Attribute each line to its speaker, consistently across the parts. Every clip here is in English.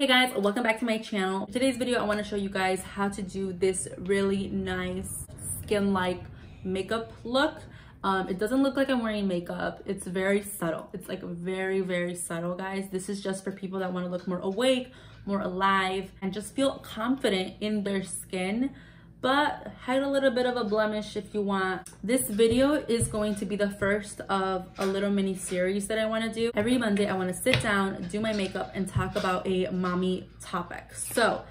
Speaker 1: Hey guys, welcome back to my channel. In today's video I want to show you guys how to do this really nice skin-like makeup look. It doesn't look like I'm wearing makeup. It's very subtle. It's like very subtle, guys. This is just for people that want to look more awake, more alive, and just feel confident in their skin, but hide a little bit of a blemish if you want. This video is going to be the first of a little mini series that I want to do. Every Monday I want to sit down, do my makeup, and talk about a mommy topic. So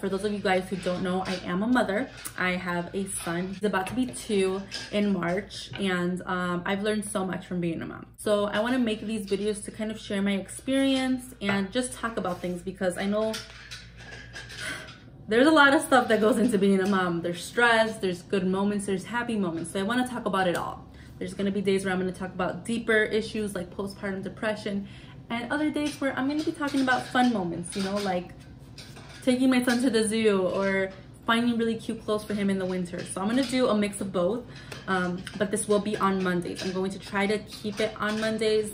Speaker 1: for those of you guys who don't know, I am a mother. I have a son. He's about to be 2 in March, and I've learned so much from being a mom. So I want to make these videos to kind of share my experience and just talk about things, because I know there's a lot of stuff that goes into being a mom. There's stress, there's good moments, there's happy moments. So I want to talk about it all. There's going to be days where I'm going to talk about deeper issues like postpartum depression, and other days where I'm going to be talking about fun moments, you know, like taking my son to the zoo or finding really cute clothes for him in the winter. So I'm going to do a mix of both, but this will be on Mondays. I'm going to try to keep it on Mondays.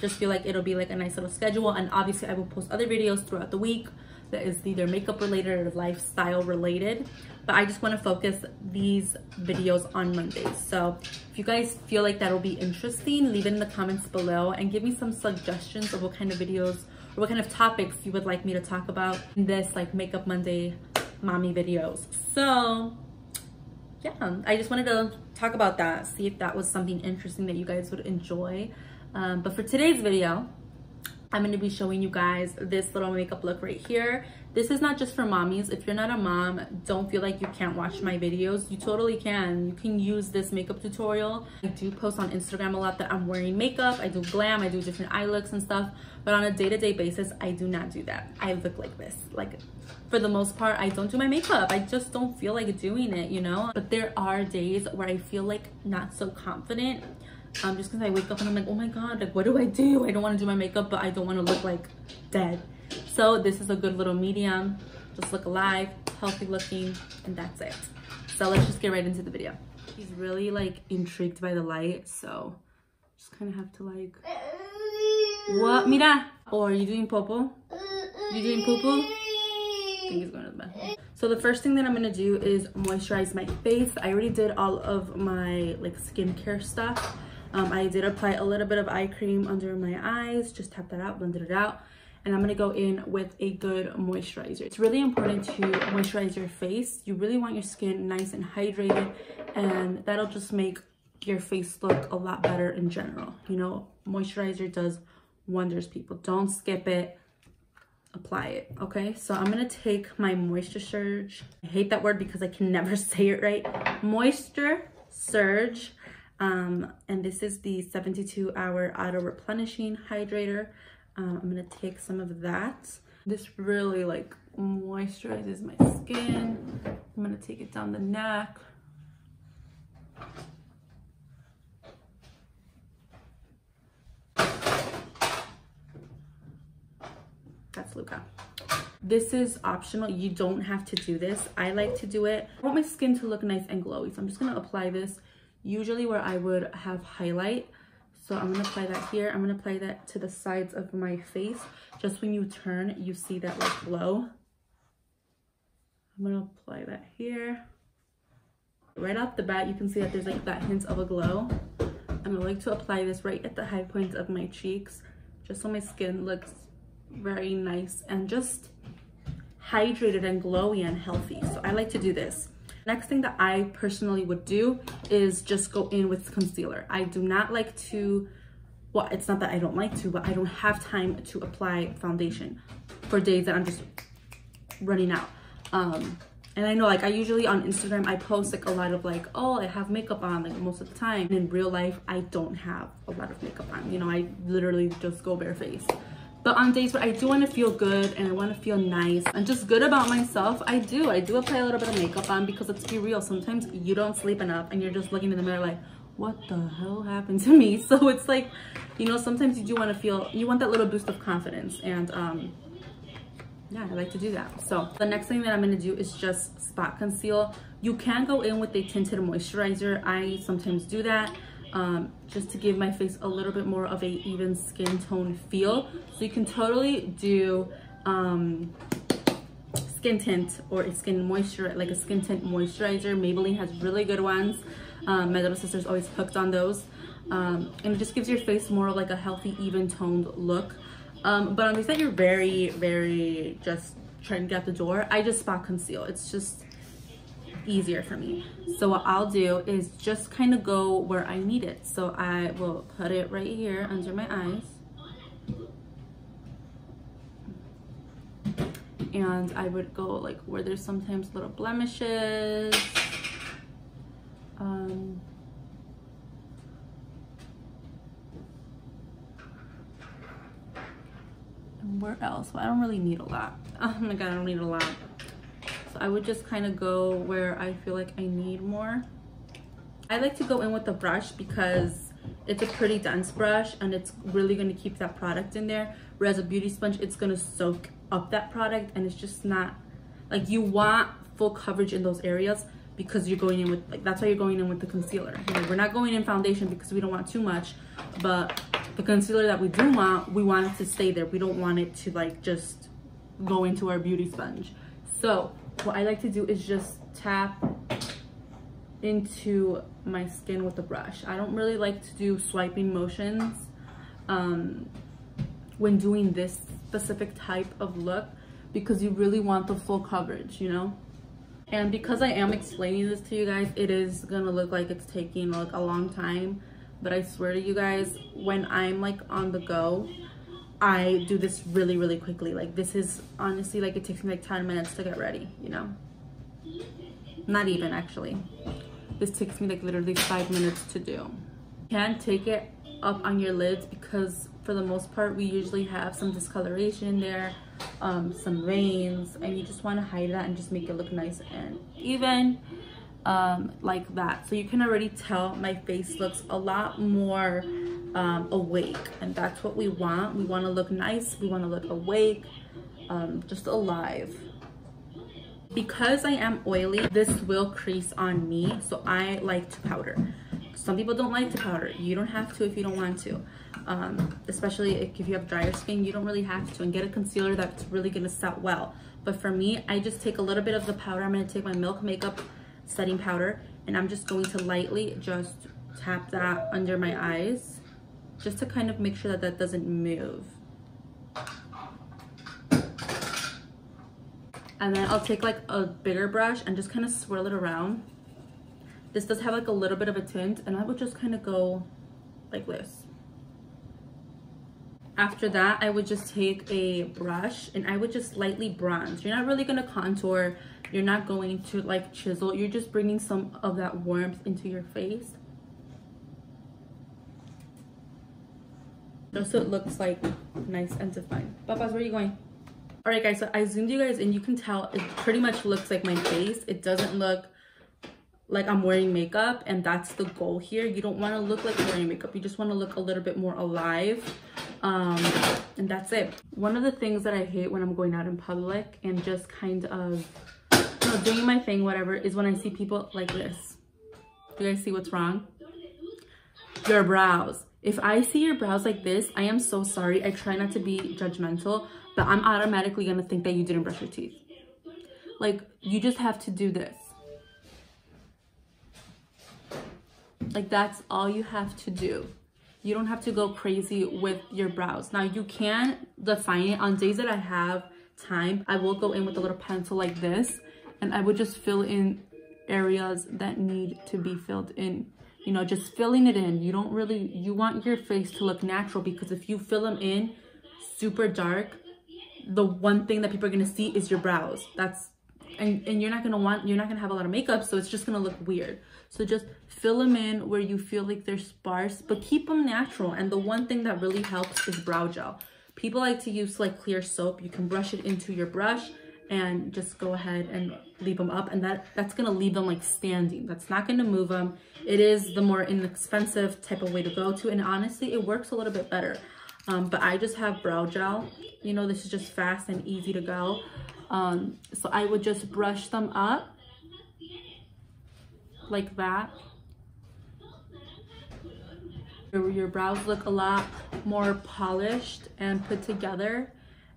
Speaker 1: Just feel like it'll be like a nice little schedule, and obviously I will post other videos throughout the week that is either makeup related or lifestyle related, but I just want to focus these videos on Mondays. So if you guys feel like that'll be interesting, leave it in the comments below and give me some suggestions of what kind of videos or what kind of topics you would like me to talk about in this like Makeup Monday mommy videos. So yeah, I just wanted to talk about that, see if that was something interesting that you guys would enjoy. But for today's video, I'm going to be showing you guys this little makeup look right here. This is not just for mommies. If you're not a mom, don't feel like you can't watch my videos. You totally can. You can use this makeup tutorial. I do post on Instagram a lot that I'm wearing makeup. I do glam, I do different eye looks and stuff. But on a day-to-day basis, I do not do that. I look like this. Like, for the most part, I don't do my makeup. I just don't feel like doing it, you know? But there are days where I feel like not so confident. Just because I wake up and I'm like, oh my god, like what do? I don't want to do my makeup, but I don't want to look like dead. So this is a good little medium. Just look alive, healthy looking, and that's it. So let's just get right into the video. He's really like intrigued by the light, so just kind of have to like, what? Mira! Or are you doing popo? You doing poo-poo? I think he's going to the bathroom. So the first thing that I'm going to do is moisturize my face. I already did all of my like skincare stuff. I did apply a little bit of eye cream under my eyes, just tap that out, blended it out, and I'm gonna go in with a good moisturizer. It's really important to moisturize your face. You really want your skin nice and hydrated, and that'll just make your face look a lot better in general. You know, moisturizer does wonders, people. Don't skip it. Apply it, okay? So I'm gonna take my Moisture Surge. I hate that word because I can never say it right. Moisture Surge. And this is the 72-hour auto replenishing hydrator. I'm gonna take some of that. This really like moisturizes my skin. I'm gonna take it down the neck. That's Luca. This is optional. You don't have to do this. I like to do it. I want my skin to look nice and glowy, so I'm just gonna apply this usually where I would have highlight. So I'm gonna apply that here. I'm gonna apply that to the sides of my face. Just when you turn, you see that like glow. I'm gonna apply that here. Right off the bat, you can see that there's like that hint of a glow. And I like to apply this right at the high points of my cheeks, just so my skin looks very nice and just hydrated and glowy and healthy. So I like to do this. Next thing that I personally would do is just go in with concealer. I do not like to, well, it's not that I don't like to, but I don't have time to apply foundation for days that I'm just running out. And I know, like, I usually on Instagram, I post like a lot of like, oh, I have makeup on like most of the time. And in real life, I don't have a lot of makeup on. You know, I literally just go barefaced. But on days where I do want to feel good and I want to feel nice and just good about myself, I do apply a little bit of makeup on, because let's be real, sometimes you don't sleep enough and you're just looking in the mirror like, what the hell happened to me? So it's like, you know, sometimes you do want to feel, you want that little boost of confidence, and yeah, I like to do that. So the next thing that I'm going to do is just spot conceal. You can go in with a tinted moisturizer. I sometimes do that. Just to give my face a little bit more of a even skin tone feel. So you can totally do skin tint or a skin moisturizer, like a skin tint moisturizer. Maybelline has really good ones. My little sister's always hooked on those. And it just gives your face more of like a healthy, even toned look. But on days that you're very just trying to get out the door, I just spot conceal. It's just easier for me. So what I'll do is just kind of go where I need it. So I will put it right here under my eyes. And I would go like where there's sometimes little blemishes. And where else? Well, I don't really need a lot. Oh my god, I don't need a lot. So I would just kind of go where I feel like I need more. I like to go in with the brush because it's a pretty dense brush and it's really going to keep that product in there. Whereas a beauty sponge, it's going to soak up that product, and it's just not like, you want full coverage in those areas because you're going in with, like, that's why you're going in with the concealer. You know, we're not going in foundation because we don't want too much, but the concealer that we do want, we want it to stay there. We don't want it to like just go into our beauty sponge. So what I like to do is just tap into my skin with the brush. I don't really like to do swiping motions when doing this specific type of look, because you really want the full coverage, you know. And because I am explaining this to you guys, it is gonna look like it's taking like a long time, but I swear to you guys, when I'm like on the go, I do this really quickly. Like, this is honestly like, it takes me like 10 minutes to get ready, you know. Not even, actually. This takes me like literally 5 minutes to do. You can take it up on your lids because for the most part we usually have some discoloration in there, some veins, and you just want to hide that and just make it look nice and even, like that. So you can already tell my face looks a lot more awake, and that's what we want. We want to look nice, we want to look awake, just alive. Because I am oily, this will crease on me, so I like to powder. Some people don't like to powder. You don't have to if you don't want to. Especially if you have drier skin, you don't really have to, and get a concealer that's really gonna set well. But for me, I just take a little bit of the powder. I'm gonna take my Milk Makeup setting powder, and I'm just going to lightly just tap that under my eyes, just to kind of make sure that that doesn't move. And then I'll take like a bigger brush and just kind of swirl it around. This does have like a little bit of a tint, and I would just kind of go like this. After that, I would just take a brush and I would just lightly bronze. You're not really gonna contour, you're not going to like chisel, you're just bringing some of that warmth into your face, just so it looks like nice and defined. Papas, where are you going? All right guys, so I zoomed you guys in. You can tell it pretty much looks like my face. It doesn't look like I'm wearing makeup, and that's the goal here. You don't want to look like you're wearing makeup. You just want to look a little bit more alive, and that's it. One of the things that I hate when I'm going out in public and just kind of, you know, doing my thing, whatever, is when I see people like this. Do you guys see what's wrong? Your brows. If I see your brows like this, I am so sorry. I try not to be judgmental, but I'm automatically gonna think that you didn't brush your teeth. Like, you just have to do this. Like, that's all you have to do. You don't have to go crazy with your brows. Now, you can define it. On days that I have time, I will go in with a little pencil like this, and I would just fill in areas that need to be filled in. You know, just filling it in. You don't really, you want your face to look natural, because if you fill them in super dark, the one thing that people are gonna see is your brows. That's, and you're not gonna have a lot of makeup, so it's just gonna look weird. So just fill them in where you feel like they're sparse, but keep them natural. And the one thing that really helps is brow gel. People like to use like clear soap. You can brush it into your brush and just go ahead and leave them up, and that's gonna leave them like standing. That's not gonna move them. It is the more inexpensive type of way to go to, and honestly it works a little bit better. But I just have brow gel. You know, this is just fast and easy to go. So I would just brush them up like that. Your brows look a lot more polished and put together.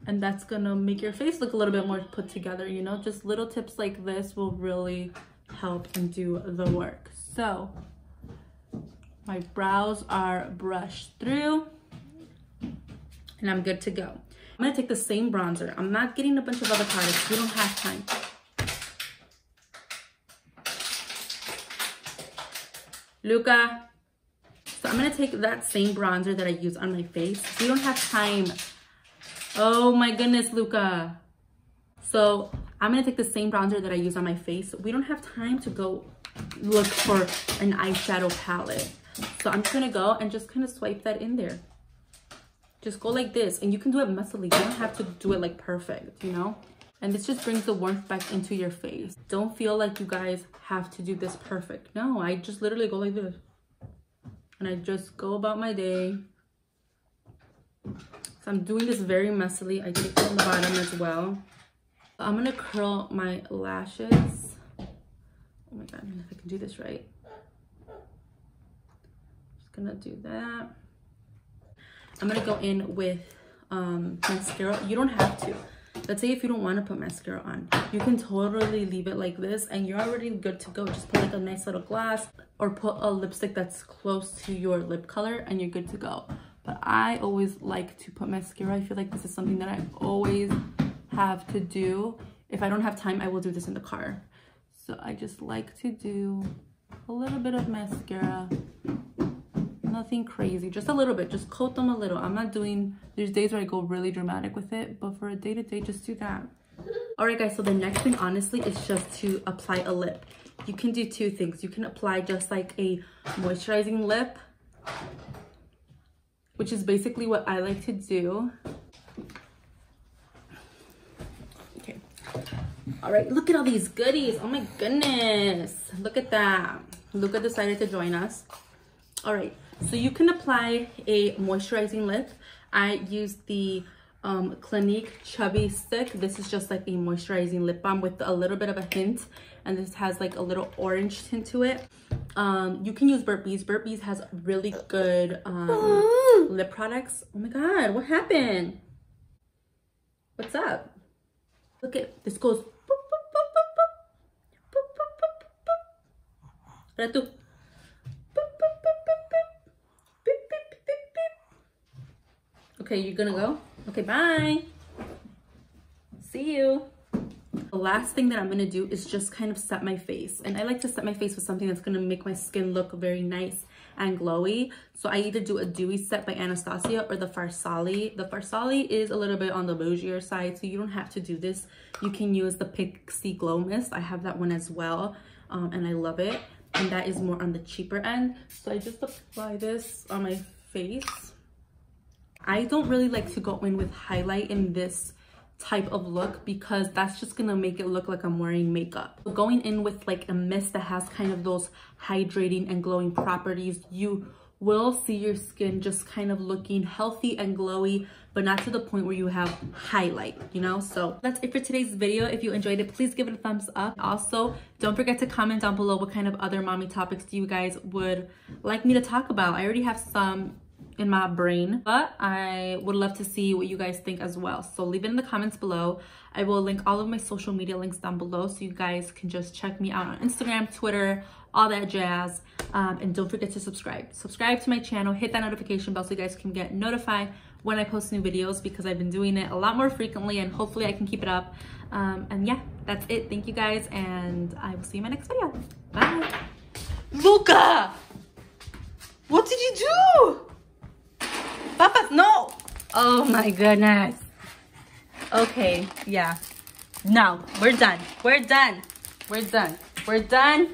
Speaker 1: And that's gonna make your face look a little bit more put together, you know? Just little tips like this will really help and do the work. So my brows are brushed through and I'm good to go. I'm gonna take the same bronzer. I'm not getting a bunch of other products. We don't have time. Luca. So I'm gonna take that same bronzer that I use on my face. We don't have time. Oh my goodness, Luca. So I'm gonna take the same bronzer that I use on my face. We don't have time to go look for an eyeshadow palette. So I'm just gonna go and just kind of swipe that in there. Just go like this, and you can do it messily. You don't have to do it like perfect, you know? And this just brings the warmth back into your face. Don't feel like you guys have to do this perfect. No, I just literally go like this. And I just go about my day. So I'm doing this very messily. I take it on the bottom as well. I'm gonna curl my lashes. Oh my God, if I can do this right. Just gonna do that. I'm gonna go in with mascara. You don't have to. Let's say if you don't want to put mascara on, you can totally leave it like this and you're already good to go. Just put like a nice little gloss or put a lipstick that's close to your lip color and you're good to go. But I always like to put mascara. I feel like this is something that I always have to do. If I don't have time, I will do this in the car. So I just like to do a little bit of mascara. Nothing crazy, just a little bit. Just coat them a little. I'm not doing, there's days where I go really dramatic with it, but for a day-to-day, just do that. All right, guys, so the next thing, honestly, is just to apply a lip. You can do two things. You can apply just like a moisturizing lip, which is basically what I like to do. Okay. All right, look at all these goodies. Oh my goodness. Look at that. Luca decided to join us. All right, so you can apply a moisturizing lip. I use the Clinique Chubby Stick. This is just like a moisturizing lip balm with a little bit of a hint. And this has like a little orange tint to it. You can use Burt's. Burt's has really good lip products. Oh my God, what happened? What's up? Look at, this goes boop, boop, boop, boop, boop. Boop, boop, boop, boop, boop. Okay, you're gonna go? Okay, bye. See you. The last thing that I'm gonna do is just kind of set my face. And I like to set my face with something that's gonna make my skin look very nice and glowy. So I either do a Dewy Set by Anastasia or the Farsali. The Farsali is a little bit on the bougier side, so you don't have to do this. You can use the Pixie Glow Mist. I have that one as well, and I love it. And that is more on the cheaper end. So I just apply this on my face. I don't really like to go in with highlight in this type of look because that's just gonna make it look like I'm wearing makeup. Going in with like a mist that has kind of those hydrating and glowing properties, you will see your skin just kind of looking healthy and glowy, but not to the point where you have highlight, you know? So that's it for today's video. If you enjoyed it, please give it a thumbs up. Also, don't forget to comment down below what kind of other mommy topics you guys would like me to talk about. I already have some in my brain, but I would love to see what you guys think as well. So leave it in the comments below. I will link all of my social media links down below so you guys can just check me out on Instagram, Twitter, all that jazz. And don't forget to subscribe. Subscribe to my channel, hit that notification bell so you guys can get notified when I post new videos because I've been doing it a lot more frequently and hopefully I can keep it up. And yeah, that's it. Thank you guys and I will see you in my next video. Bye. Luca! What did you do? Papa, no! Oh my goodness. Okay, yeah. No, we're done. We're done. We're done. We're done.